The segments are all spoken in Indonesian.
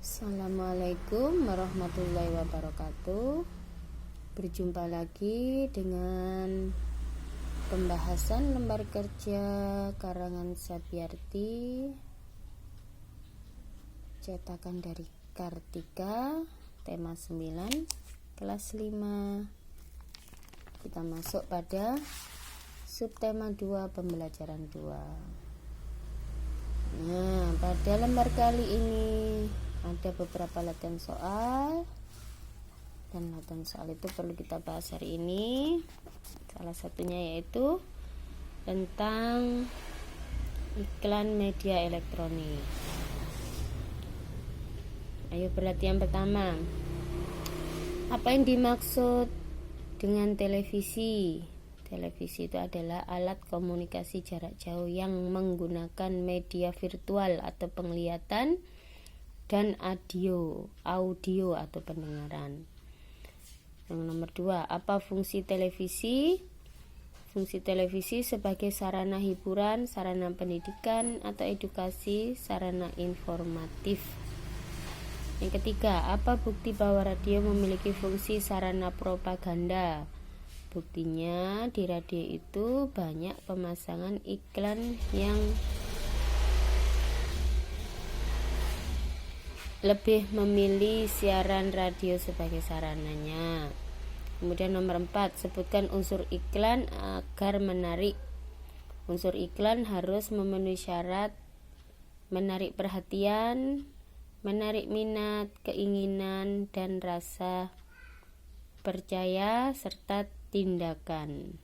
Assalamualaikum warahmatullahi wabarakatuh. Berjumpa lagi dengan pembahasan lembar kerja karangan Sapiarti, cetakan dari Kartika, tema 9, kelas 5. Kita masuk pada subtema 2, pembelajaran 2. Nah, pada lembar kali ini ada beberapa latihan soal, dan latihan soal itu perlu kita bahas hari ini. Salah satunya yaitu tentang iklan media elektronik. Ayo berlatihan pertama. Apa yang dimaksud dengan televisi? Televisi itu adalah alat komunikasi jarak jauh yang menggunakan media virtual atau penglihatan dan audio atau pendengaran. Yang nomor 2, apa fungsi televisi? Fungsi televisi sebagai sarana hiburan, sarana pendidikan atau edukasi, sarana informatif. Yang ketiga, apa bukti bahwa radio memiliki fungsi sarana propaganda? Buktinya di radio itu banyak pemasangan iklan yang lebih memilih siaran radio sebagai sarananya. Kemudian nomor 4, sebutkan unsur iklan agar menarik. Unsur iklan harus memenuhi syarat menarik perhatian, menarik minat, keinginan, dan rasa percaya serta tindakan.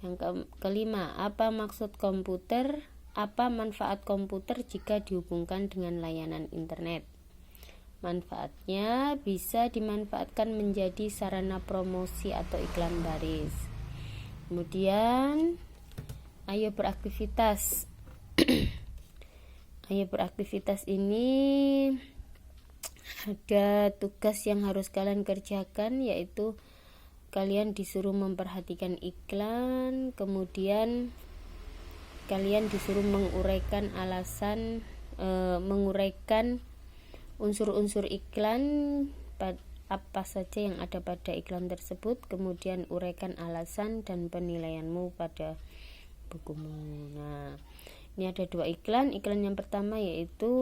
Yang kelima, apa maksud komputer? Apa manfaat komputer jika dihubungkan dengan layanan internet? Manfaatnya bisa dimanfaatkan menjadi sarana promosi atau iklan baris. Kemudian, ayo beraktivitas. Ayo beraktivitas ini ada tugas yang harus kalian kerjakan, yaitu kalian disuruh memperhatikan iklan, kemudian kalian disuruh menguraikan menguraikan unsur-unsur iklan, apa saja yang ada pada iklan tersebut, kemudian uraikan alasan dan penilaianmu pada bukumu. Nah, ini ada 2 iklan. Iklan yang pertama yaitu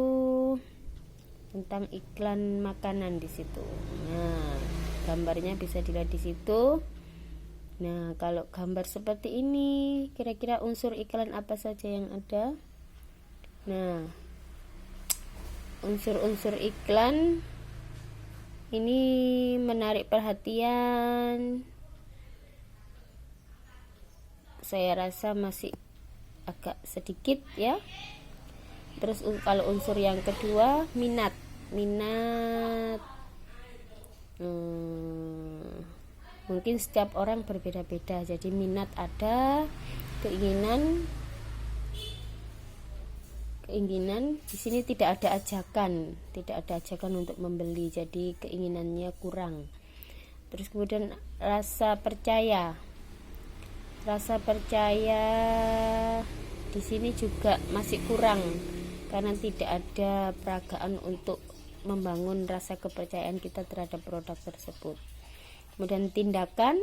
tentang iklan makanan di situ. Nah, gambarnya bisa dilihat di situ. Nah, kalau gambar seperti ini, kira-kira unsur iklan apa saja yang ada? Nah, unsur-unsur iklan ini menarik perhatian. Saya rasa masih agak sedikit ya. Terus kalau unsur yang kedua, minat. Mungkin setiap orang berbeda-beda. Jadi minat ada, keinginan di sini tidak ada ajakan untuk membeli, jadi keinginannya kurang. Terus kemudian rasa percaya di sini juga masih kurang karena tidak ada peragaan untuk membangun rasa kepercayaan kita terhadap produk tersebut. Kemudian tindakan.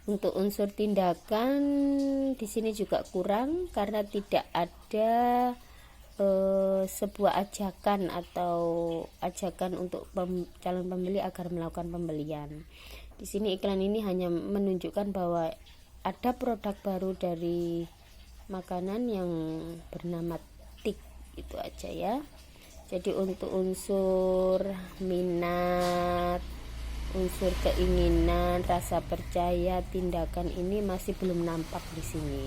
Untuk unsur tindakan di sini juga kurang karena tidak ada sebuah ajakan untuk calon pembeli agar melakukan pembelian. Di sini iklan ini hanya menunjukkan bahwa ada produk baru dari makanan yang bernama tik, itu aja ya. Jadi untuk unsur minat, unsur keinginan, rasa percaya, tindakan ini masih belum nampak di sini.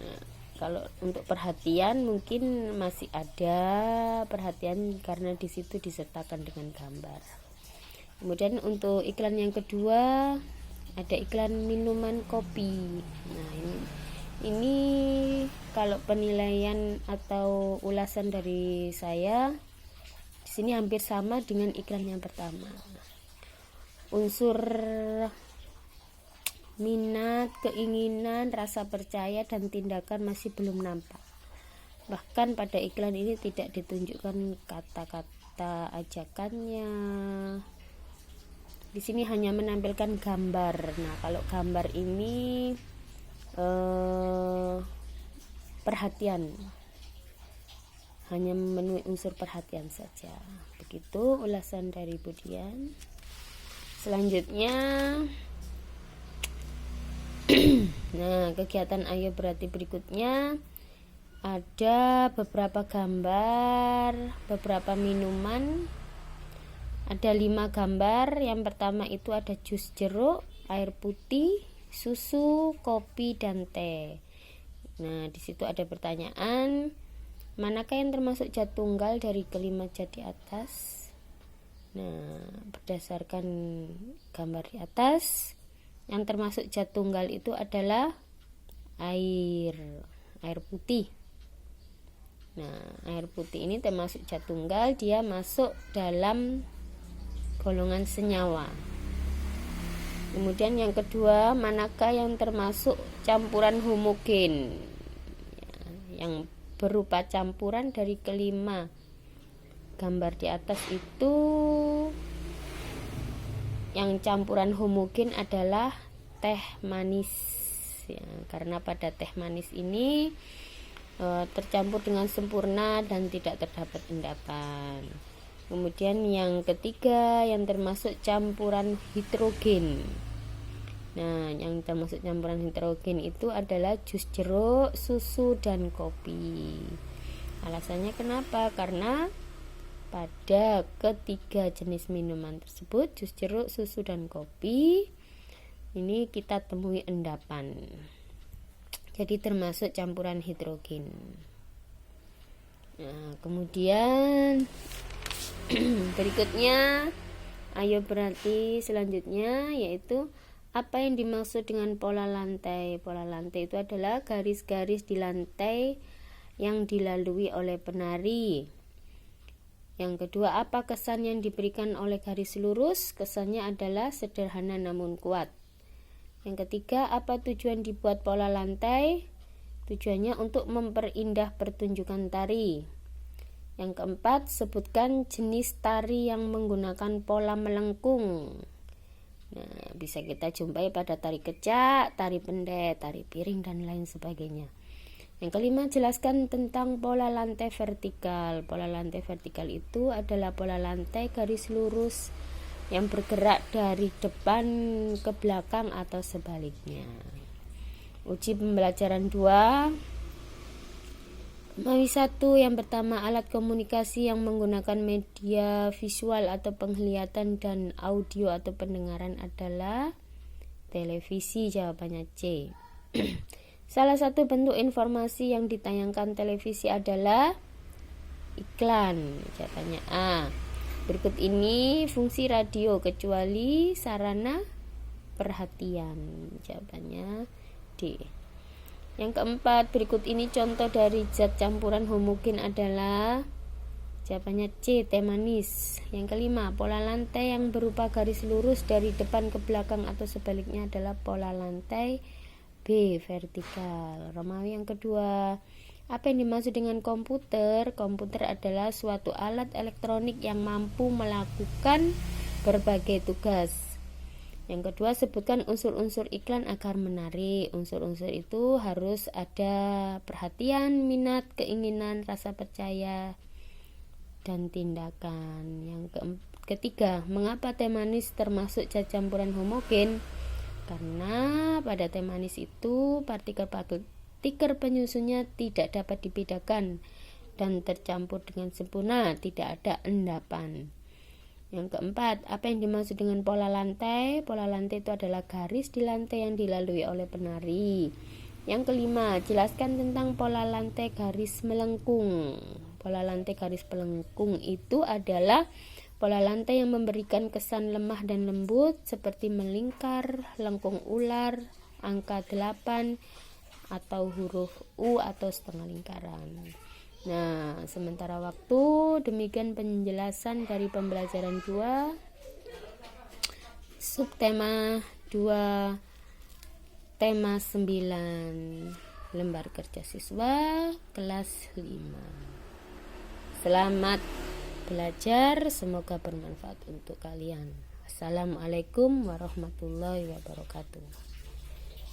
Nah, kalau untuk perhatian mungkin masih ada perhatian karena di situ disertakan dengan gambar. Kemudian untuk iklan yang kedua ada iklan minuman kopi. Nah, ini kalau penilaian atau ulasan dari saya di sini hampir sama dengan iklan yang pertama. Unsur minat, keinginan, rasa percaya, dan tindakan masih belum nampak. Bahkan pada iklan ini tidak ditunjukkan kata-kata ajakannya. Di sini hanya menampilkan gambar. Nah, kalau gambar ini perhatian, hanya memenuhi unsur perhatian saja. Begitu ulasan dari Budian. Selanjutnya, nah, kegiatan ayo berarti berikutnya ada beberapa gambar, beberapa minuman. Ada 5 gambar. Yang pertama itu ada jus jeruk, air putih, susu, kopi, dan teh. Nah, di situ ada pertanyaan, manakah yang termasuk zat tunggal dari kelima zat di atas? Nah, berdasarkan gambar di atas, yang termasuk zat tunggal itu adalah air putih. Nah, air putih ini termasuk zat tunggal, dia masuk dalam golongan senyawa. Kemudian yang kedua, manakah yang termasuk campuran homogen, yang berupa campuran dari kelima gambar di atas itu. Yang campuran homogen adalah teh manis, ya, karena pada teh manis ini tercampur dengan sempurna dan tidak terdapat endapan. Kemudian yang ketiga, yang termasuk campuran hidrogen. Nah, yang termasuk campuran hidrogen itu adalah jus jeruk, susu, dan kopi. Alasannya kenapa? Karena pada ketiga jenis minuman tersebut, jus jeruk, susu, dan kopi, ini kita temui endapan. Jadi termasuk campuran hidrogen. Nah, kemudian berikutnya, ayo berarti selanjutnya yaitu apa yang dimaksud dengan pola lantai. Pola lantai itu adalah garis-garis di lantai yang dilalui oleh penari. Yang kedua, apa kesan yang diberikan oleh garis lurus? Kesannya adalah sederhana namun kuat. Yang ketiga, apa tujuan dibuat pola lantai? Tujuannya untuk memperindah pertunjukan tari. Yang keempat, sebutkan jenis tari yang menggunakan pola melengkung. Nah, bisa kita jumpai pada tari kecak, tari pendet, tari piring, dan lain sebagainya. Yang kelima, jelaskan tentang pola lantai vertikal. Pola lantai vertikal itu adalah pola lantai garis lurus yang bergerak dari depan ke belakang atau sebaliknya. Uji pembelajaran 2. Mawi 1, yang pertama, alat komunikasi yang menggunakan media visual atau penglihatan dan audio atau pendengaran adalah televisi. Jawabannya C. Salah satu bentuk informasi yang ditayangkan televisi adalah iklan. Jawabannya A. Berikut ini fungsi radio kecuali sarana perhatian. Jawabannya D. Yang keempat, berikut ini contoh dari zat campuran homogen adalah, jawabannya C, teh manis. Yang kelima, pola lantai yang berupa garis lurus dari depan ke belakang atau sebaliknya adalah pola lantai B, vertikal. Romawi yang kedua, apa yang dimaksud dengan komputer? Komputer adalah suatu alat elektronik yang mampu melakukan berbagai tugas. Yang kedua, sebutkan unsur-unsur iklan agar menarik. Unsur-unsur itu harus ada perhatian, minat, keinginan, rasa percaya, dan tindakan. Yang ketiga, mengapa teh manis termasuk zat campuran homogen? Karena pada teh manis itu partikel-partikel penyusunnya tidak dapat dibedakan dan tercampur dengan sempurna, tidak ada endapan. Yang keempat, apa yang dimaksud dengan pola lantai? Pola lantai itu adalah garis di lantai yang dilalui oleh penari. Yang kelima, jelaskan tentang pola lantai garis melengkung. Pola lantai garis melengkung itu adalah pola lantai yang memberikan kesan lemah dan lembut seperti melingkar, lengkung ular, angka 8, atau huruf U atau setengah lingkaran. Nah, sementara waktu, demikian penjelasan dari pembelajaran 2, subtema 2, tema 9. lembar kerja siswa kelas 5. Selamat belajar, semoga bermanfaat untuk kalian. Assalamualaikum warahmatullahi wabarakatuh.